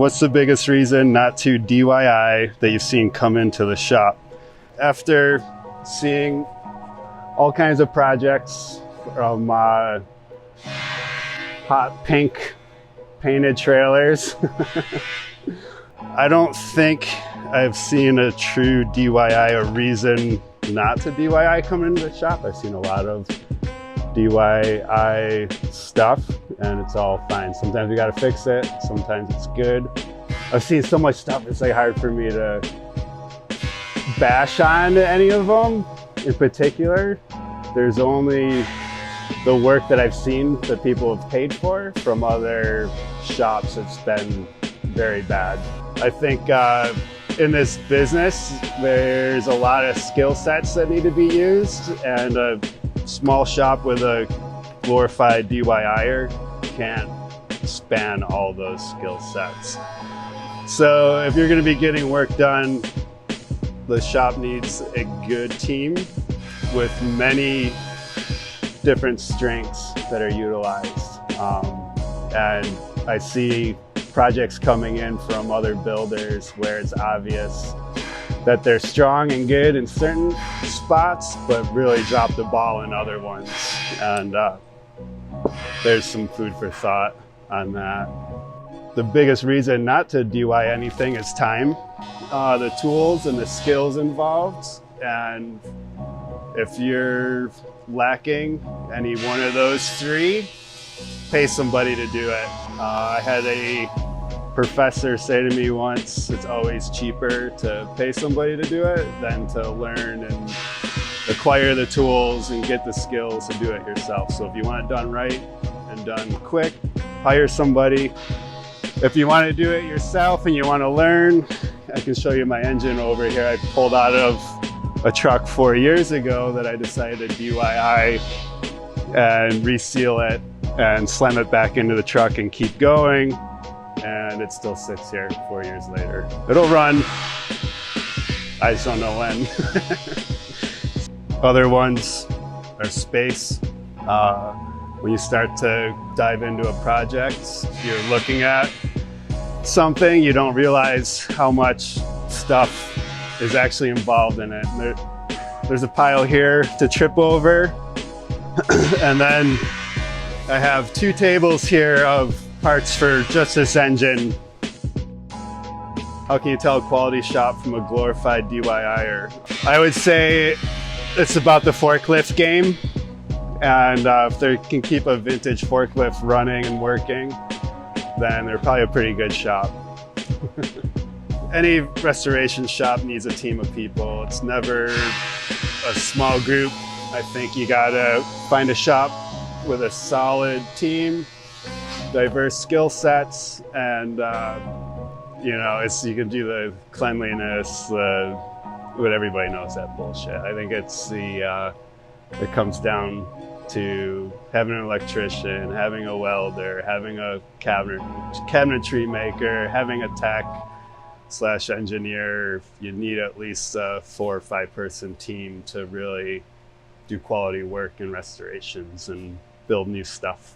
what's the biggest reason not to DIY that you've seen come into the shop? After seeing all kinds of projects from hot pink painted trailers, I don't think I've seen a true DIY, a reason not to DIY come into the shop. I've seen a lot of DIY stuff and it's all fine. Sometimes we gotta fix it, sometimes it's good. I've seen so much stuff, it's like hard for me to bash on any of them in particular. There's only the work that I've seen that people have paid for from other shops. It's been very bad. I think in this business, there's a lot of skill sets that need to be used, and a small shop with a glorified DIYer can't span all those skill sets. So if you're going to be getting work done, the shop needs a good team with many different strengths that are utilized. And I see projects coming in from other builders where it's obvious that they're strong and good in certain spots, but really drop the ball in other ones. And there's some food for thought on that. The biggest reason not to DIY anything is time, the tools and the skills involved. And if you're lacking any one of those three, pay somebody to do it. I had a professor say to me once, it's always cheaper to pay somebody to do it than to learn and acquire the tools and get the skills to do it yourself. So if you want it done right and done quick, hire somebody. If you want to do it yourself and you want to learn, I can show you my engine over here. I pulled out of a truck 4 years ago that I decided to DIY and reseal it and slam it back into the truck and keep going. And it still sits here 4 years later. It'll run, I just don't know when. Other ones are space. When you start to dive into a project, you're looking at something, you don't realize how much stuff is actually involved in it. There's a pile here to trip over. And then I have 2 tables here of parts for just this engine. How can you tell a quality shop from a glorified DIYer? I would say it's about the forklift game. And if they can keep a vintage forklift running and working, then they're probably a pretty good shop. Any restoration shop needs a team of people. It's never a small group. I think you gotta find a shop with a solid team, diverse skill sets, and you know, you can do the cleanliness, what everybody knows, that bullshit. I think it's it comes down to having an electrician, having a welder, having a cabinetry maker, having a tech/engineer. You need at least a 4 or 5 person team to really do quality work in restorations and build new stuff.